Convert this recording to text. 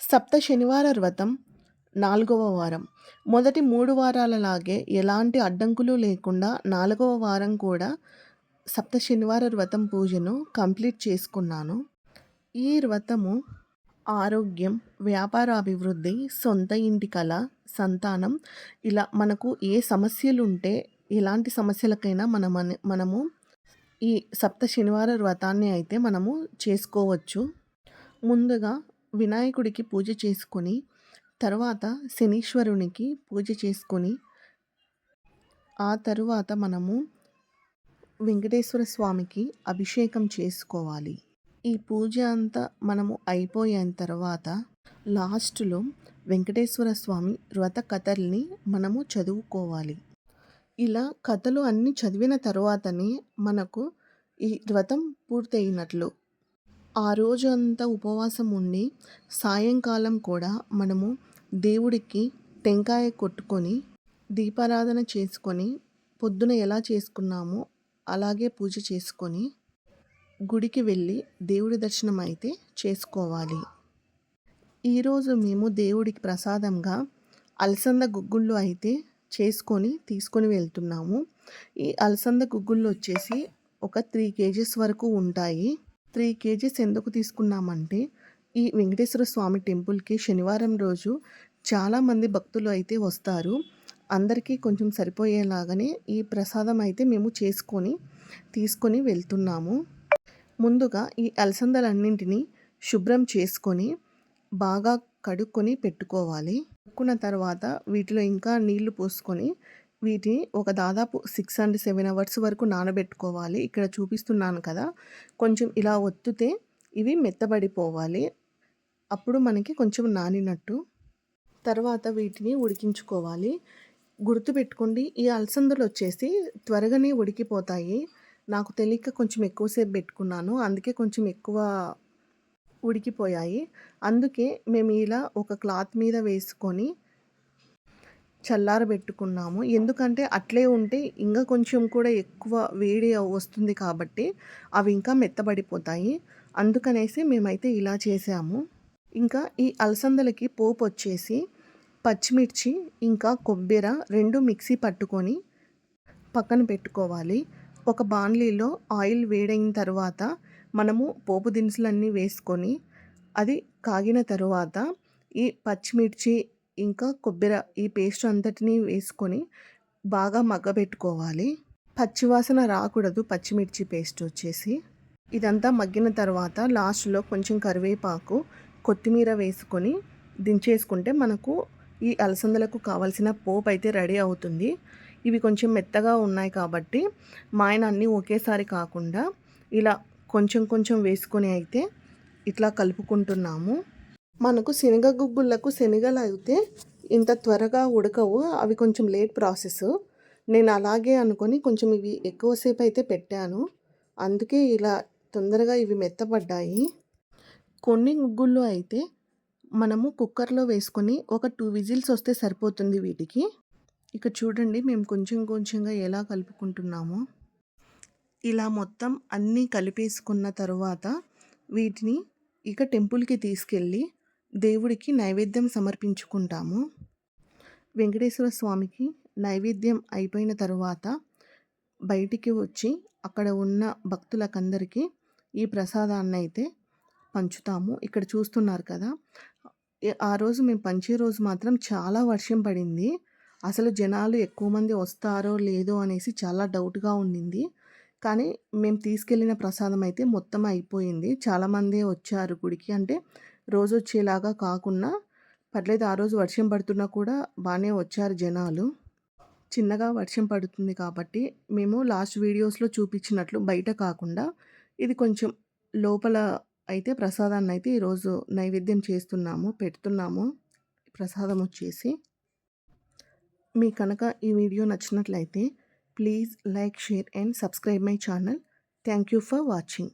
సప్త శనివార వ్రతం 4వ వారం. మొదటి 3 వారాలలాగే ఎలాంటి అడ్డంకులు లేకుండా 4వ వారం కూడా సప్త శనివార వ్రతం పూజను కంప్లీట్ చేసుకున్నాను. ఈ వ్రతము ఆరోగ్యం, వ్యాపార అభివృద్ధి, సొంత ఇంటి కల, సంతానం ఇలా మనకు ఏ సమస్యలుంటే ఎలాంటి సమస్యలకైనా మనము ఈ సప్త శనివార వ్రతాన్ని అయితే మనము చేసుకోవచ్చు. ముందుగా వినాయకుడికి పూజ చేసుకొని, తర్వాత శనీశ్వరునికి పూజ చేసుకొని, ఆ తరువాత మనము వెంకటేశ్వర స్వామికి అభిషేకం చేసుకోవాలి. ఈ పూజ అంతా మనము అయిపోయిన తర్వాత లాస్ట్‌లో వెంకటేశ్వర స్వామి వ్రత కథల్ని మనము చదువుకోవాలి. ఇలా కథలు అన్నీ చదివిన తరువాతనే మనకు ఈ వ్రతం పూర్తయినట్లు. ఆ రోజంతా ఉపవాసం ఉండి సాయంకాలం కూడా మనము దేవుడికి టెంకాయ కొట్టుకొని దీపారాధన చేసుకొని పొద్దున ఎలా చేసుకున్నామో అలాగే పూజ చేసుకొని గుడికి వెళ్ళి దేవుడి దర్శనం అయితే చేసుకోవాలి. ఈరోజు మేము దేవుడికి ప్రసాదంగా అలసంద గుగ్గుళ్ళు అయితే తీసుకొని వెళ్తున్నాము. ఈ అలసంద గుగ్గుళ్ళు వచ్చేసి ఒక 3 కేజీస్ వరకు ఉంటాయి. 3 కేజీస్ ఎందుకు తీసుకున్నామంటే ఈ వెంకటేశ్వర స్వామి టెంపుల్కి శనివారం రోజు చాలామంది భక్తులు అయితే వస్తారు. అందరికీ కొంచెం సరిపోయేలాగానే ఈ ప్రసాదం అయితే మేము తీసుకొని వెళ్తున్నాము. ముందుగా ఈ అలసందలన్నింటినీ శుభ్రం చేసుకొని బాగా కడుక్కొని పెట్టుకోవాలి. కడుక్కున్న తర్వాత వీటిలో ఇంకా నీళ్లు పోసుకొని వీటిని ఒక దాదాపు 6 and 7 అవర్స్ వరకు నానబెట్టుకోవాలి. ఇక్కడ చూపిస్తున్నాను కదా, కొంచెం ఇలా ఒత్తితే ఇవి మెత్తబడిపోవాలి. అప్పుడు మనకి కొంచెం నానినట్టు. తర్వాత వీటిని ఉడికించుకోవాలి. గుర్తుపెట్టుకోండి, ఈ అలసందలు వచ్చేసి త్వరగానే ఉడికిపోతాయి. నాకు తెలియక కొంచెం ఎక్కువసేపు పెట్టుకున్నాను, అందుకే కొంచెం ఎక్కువ ఉడికిపోయాయి. అందుకే మేము ఇలా ఒక క్లాత్ మీద వేసుకొని చల్లారబెట్టుకున్నాము. ఎందుకంటే అట్లే ఉంటే ఇంకా కొంచెం కూడా ఎక్కువ వేడి వస్తుంది కాబట్టి అవి ఇంకా మెత్తబడిపోతాయి. అందుకనేసి మేమైతే ఇలా చేసాము. ఇంకా ఈ అలసందలకి పోపు వచ్చేసి పచ్చిమిర్చి ఇంకా కొబ్బెర 2 మిక్సీ పట్టుకొని పక్కన పెట్టుకోవాలి. ఒక బాణలీలో ఆయిల్ వేడైన తర్వాత మనము పోపు దినుసులన్నీ వేసుకొని అది కాగిన తరువాత ఈ పచ్చిమిర్చి ఇంకా కొబ్బెర ఈ పేస్ట్ అంతటినీ వేసుకొని బాగా మగ్గబెట్టుకోవాలి. పచ్చివాసన రాకూడదు పచ్చిమిర్చి పేస్ట్ వచ్చేసి. ఇదంతా మగ్గిన తర్వాత లాస్ట్లో కొంచెం కరివేపాకు, కొత్తిమీర వేసుకొని దించేసుకుంటే మనకు ఈ అలసందలకు కావాల్సిన పోపు అయితే రెడీ అవుతుంది. ఇవి కొంచెం మెత్తగా ఉన్నాయి కాబట్టి మా ఆయన అన్నీ ఒకేసారి కాకుండా ఇలా కొంచెం కొంచెం వేసుకొని అయితే ఇట్లా కలుపుకుంటున్నాము. మనకు శనగ గుగ్గుళ్ళకు శనగలు అయితే ఇంత త్వరగా ఉడకవు, అవి కొంచెం లేట్ ప్రాసెస్. నేను అలాగే అనుకొని కొంచెం ఇవి ఎక్కువసేపు అయితే పెట్టాను, అందుకే ఇలా తొందరగా ఇవి మెత్తపడ్డాయి. కొన్ని గుగ్గుళ్ళు అయితే మనము కుక్కర్లో వేసుకొని ఒక 2 విజిల్స్ వస్తే సరిపోతుంది వీటికి. ఇక చూడండి మేము కొంచెం కొంచెంగా ఎలా కలుపుకుంటున్నామో. ఇలా మొత్తం అన్నీ కలిపేసుకున్న తర్వాత వీటిని ఇక టెంపుల్కి తీసుకెళ్ళి దేవుడికి నైవేద్యం సమర్పించుకుంటాము. వెంకటేశ్వర స్వామికి నైవేద్యం అయిపోయిన తర్వాత బయటికి వచ్చి అక్కడ ఉన్న భక్తులకందరికీ ఈ ప్రసాదాన్ని అయితే పంచుతాము. ఇక్కడ చూస్తున్నారు కదా, ఆ రోజు మేము పంచే రోజు మాత్రం చాలా వర్షం పడింది. అసలు జనాలు ఎక్కువ మంది వస్తారో లేదో అనేసి చాలా డౌట్గా ఉండింది. కానీ మేము తీసుకెళ్ళిన ప్రసాదం అయితే మొత్తం అయిపోయింది. చాలామందే వచ్చారు గుడికి. అంటే రోజు వచ్చేలాగా కాకుండా పర్లేదు, ఆ రోజు వర్షం పడుతున్నా కూడా బాగానే వచ్చారు జనాలు. చిన్నగా వర్షం పడుతుంది కాబట్టి మేము లాస్ట్ వీడియోస్లో చూపించినట్లు బయట కాకుండా ఇది కొంచెం లోపల అయితే ప్రసాదాన్ని అయితే ఈరోజు నైవేద్యం పెడుతున్నాము. ప్రసాదం వచ్చేసి మీ కనుక ఈ వీడియో నచ్చినట్లయితే please like, share and subscribe my channel. Thank you for watching.